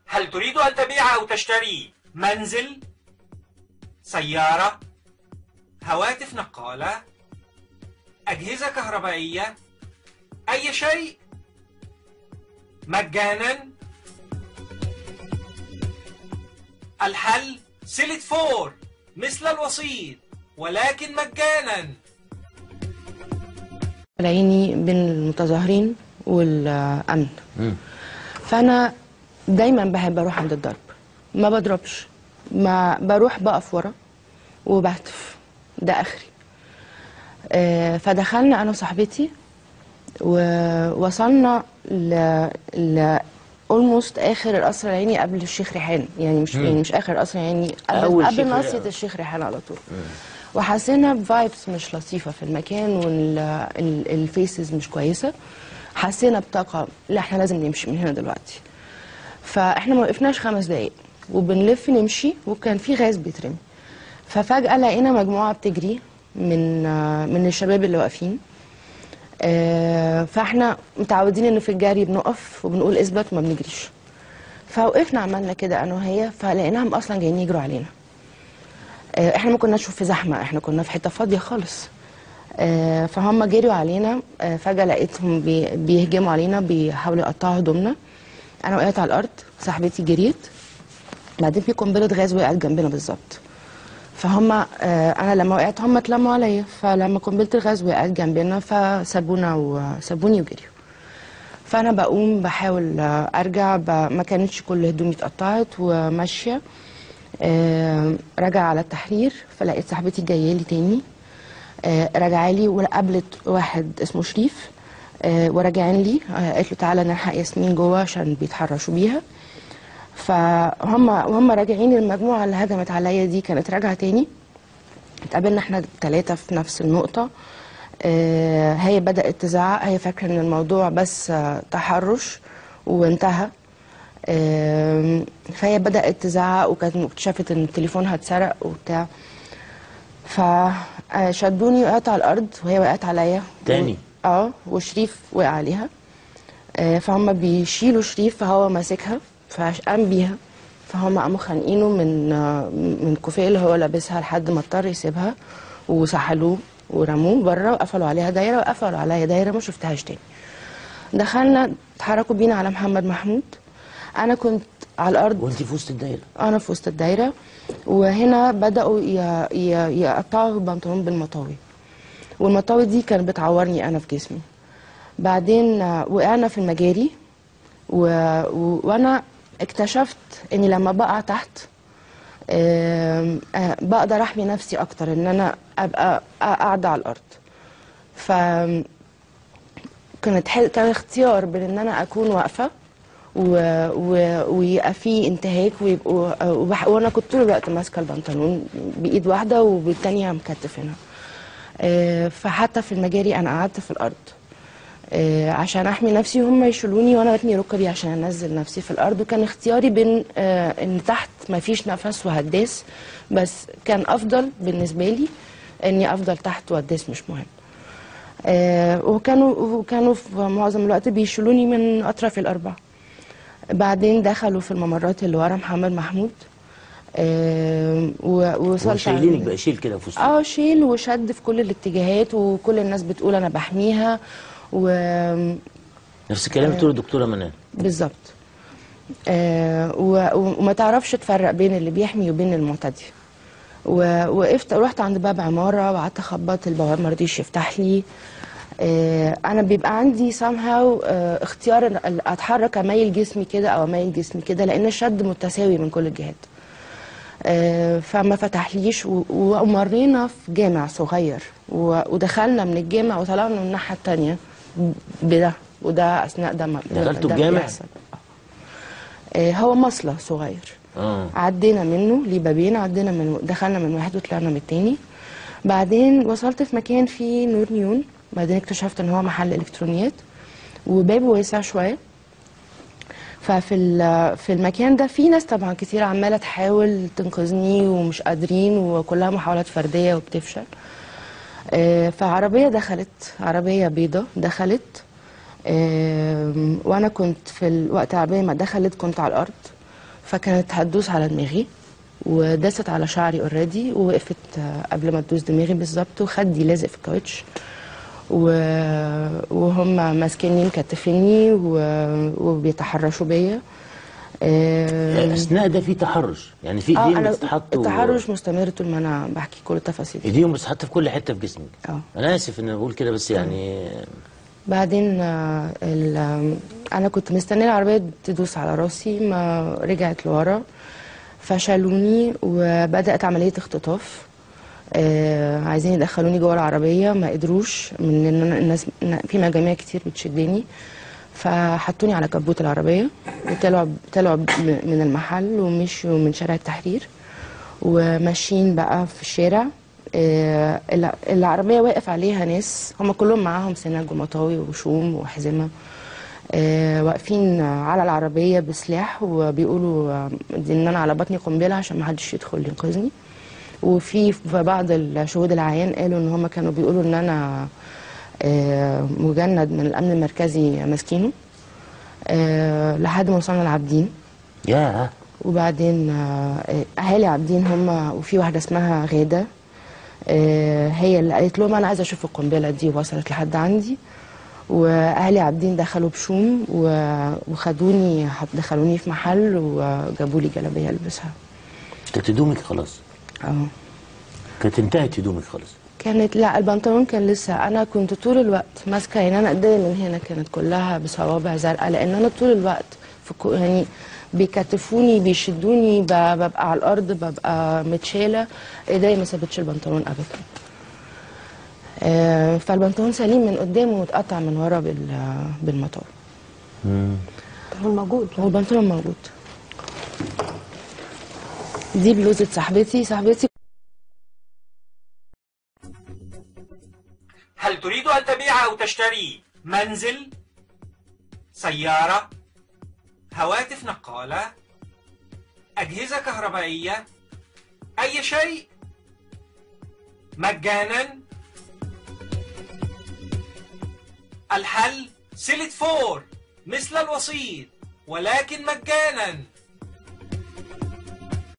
هل تريد أن تبيع أو تشتري منزل، سيارة، هواتف نقالة، أجهزة كهربائية، أي شيء مجانا؟ الحل سيلت فور مثل الوسيط ولكن مجانا. العيني بين المتظاهرين والأمن. فأنا دايما بحب أروح عند الضرب، ما بضربش، ما بروح بقف ورا وبهتف، ده آخري. فدخلنا أنا وصاحبتي ووصلنا ل اولموست اخر القصر العيني قبل الشيخ ريحان، يعني مش اخر القصر العيني، قبل ناصيه الشيخ ريحان على طول. وحسينا بفايبس مش لطيفه في المكان، والفيسز مش كويسه. حسينا بطاقه، لا احنا لازم نمشي من هنا دلوقتي. فاحنا ما وقفناش 5 دقايق وبنلف نمشي، وكان في غاز بيترمي. ففجاه لقينا مجموعه بتجري من الشباب اللي واقفين. فاحنا متعودين ان في الجري بنقف وبنقول اثبت وما بنجريش. فوقفنا عملنا كده انا وهي، فلقيناهم اصلا جايين يجروا علينا. احنا ما كناش في زحمه، احنا كنا في حته فاضيه خالص. فهم جريوا علينا. فجاه لقيتهم بيهجموا علينا، بيحاولوا يقطعوا هدومنا. انا وقعت على الارض، صاحبتي جريت، بعدين في قنبله غاز وقعت جنبنا بالظبط. فهم انا لما وقعت هم اتلموا عليا، فلما قنبله الغاز وقعت جنبنا فسابونا وسابوني وجريوا. فانا بقوم بحاول ارجع، ما كانتش كل هدومي اتقطعت وماشيه. راجعه على التحرير، فلقيت صاحبتي جايه لي تاني. راجعه لي وقابلت واحد اسمه شريف، وراجعين لي. قالت له تعالى نلحق ياسمين جوه عشان بيتحرشوا بيها. وهم راجعين، المجموعه اللي هجمت عليا دي كانت راجعه تاني. اتقابلنا احنا 3 في نفس النقطه. هي بدات تزعق، هي فاكره ان الموضوع بس تحرش وانتهى. فهي بدات تزعق، وكانت اكتشفت ان تليفونها اتسرق وبتاع. فشدوني وقعت على الارض، وهي وقعت عليا تاني. وشريف وقع عليها. فهم بيشيلوا شريف، فهو ماسكها فقام بيها. فهم قاموا خانقينه من الكوفيه اللي هو لابسها لحد ما اضطر يسيبها، وسحلوه ورموه بره، وقفلوا عليها دايره، وقفلوا عليا دايره ما شفتهاش تاني. دخلنا، اتحركوا بينا على محمد محمود. انا كنت على الارض. وانت في وسط الدايره؟ انا في وسط الدايره. وهنا بداوا يقطعوا البنطلون بالمطاوي، والمطاوي دي كانت بتعورني انا في جسمي. بعدين وقعنا في المجاري، وانا اكتشفت اني لما بقع تحت بقدر احمي نفسي اكتر، ان انا ابقى قاعده على الارض. ف كان اختيار بين ان انا اكون واقفه ويبقى في انتهاك، وانا كنت طول الوقت ماسكه البنطلون بايد واحده وبالتانيه مكتفينها. فحتى في المجاري انا قعدت في الارض عشان احمي نفسي، وهم يشيلوني وانا بتني ركبي عشان انزل نفسي في الارض. وكان اختياري بين ان تحت ما فيش نفس وهداس، بس كان افضل بالنسبه لي اني افضل تحت وهداس مش مهم. وكانوا في معظم الوقت بيشيلوني من اطراف الاربعه. بعدين دخلوا في الممرات اللي ورا محمد محمود. ووصلت شايلينك بقى شيل كده في وسط؟ شيل وشد في كل الاتجاهات، وكل الناس بتقول انا بحميها. نفس الكلام بتقول الدكتوره منال بالظبط. وما تعرفش تفرق بين اللي بيحمي وبين المعتدي. وقفت، رحت عند باب عماره وقعدت اخبط، البواب ما رضيش يفتح لي. انا بيبقى عندي somehow اختيار اتحرك، اميل جسمي كده او اميل جسمي كده، لان الشد متساوي من كل الجهات. فما فتحليش. ومرينا في جامع صغير، ودخلنا من الجامع وطلعنا من الناحيه الثانيه بده، وده اثناء ده دخلتوا الجامع؟ هو مصلى صغير. عدينا منه ليه بابين، عدينا منه، دخلنا من واحد وطلعنا من الثاني. بعدين وصلت في مكان فيه نور نيون، بعدين اكتشفت ان هو محل الكترونيات وبابه واسع شويه. في المكان ده في ناس طبعا كتير عماله تحاول تنقذني ومش قادرين، وكلها محاولات فرديه وبتفشل. فعربيه دخلت، عربيه بيضه دخلت، وانا كنت في الوقت العربيه ما دخلت كنت على الارض، فكانت هتدوس على دماغي وداست على شعري اوريدي، ووقفت قبل ما تدوس دماغي بالظبط، وخدي لازق في الكاوتش، وهم ماسكيني مكتفيني وبيتحرشوا بيا. اثناء ده في تحرش، يعني في ايدين بتتحط التحرش مستمر طول ما انا بحكي كل التفاصيل. ايديهم بتتحط في كل حته في جسمك. انا اسف ان بقول كده بس يعني. بعدين انا كنت مستنيه العربيه تدوس على راسي، ما رجعت لورا فشالوني وبدات عمليه اختطاف. عايزين يدخلوني جوه العربيه، ما قدروش من ان الناس في مجاميع كتير بتشدني، فحطوني على كبوت العربيه وطلعوا من المحل ومشوا من شارع التحرير وماشيين بقى في الشارع. العربيه واقف عليها ناس هم كلهم معاهم سناج ومطاوي وشوم وحزمه، واقفين على العربيه بسلاح وبيقولوا ان انا على بطني قنبله عشان ما حدش يدخل ينقذني. وفي بعض الشهود العيان قالوا ان هم كانوا بيقولوا ان انا مجند من الامن المركزي ماسكينه، لحد ما وصلنا لعابدين. ياه. وبعدين اهالي عابدين هم، وفي واحده اسمها غاده، هي اللي قالت لهم انا عايزه اشوف القنبله دي، ووصلت لحد عندي. واهالي عابدين دخلوا بشوم وخدوني دخلوني في محل وجابوا لي جلابيه البسها. كانت هدومك خلاص؟ كانت انتهت هدومك خلاص؟ كانت، لا البنطلون كان لسه. انا كنت طول الوقت ماسكه، يعني انا ايديا من هنا كانت كلها بصوابع زرقاء، لان انا طول الوقت يعني بيكتفوني بيشدوني، ببقى على الارض، ببقى متشاله، ايديا ما سابتش البنطلون ابدا. فالبنطلون سليم من قدام ومتقطع من ورا بالمطار. البنطلون موجود؟ هو البنطلون موجود. دي بلوزة صاحبتي. هل تريد أن تبيع أو تشتري منزل، سيارة، هواتف نقالة، أجهزة كهربائية، أي شيء مجانا؟ الحل سيليت 4 مثل الوسيط ولكن مجانا.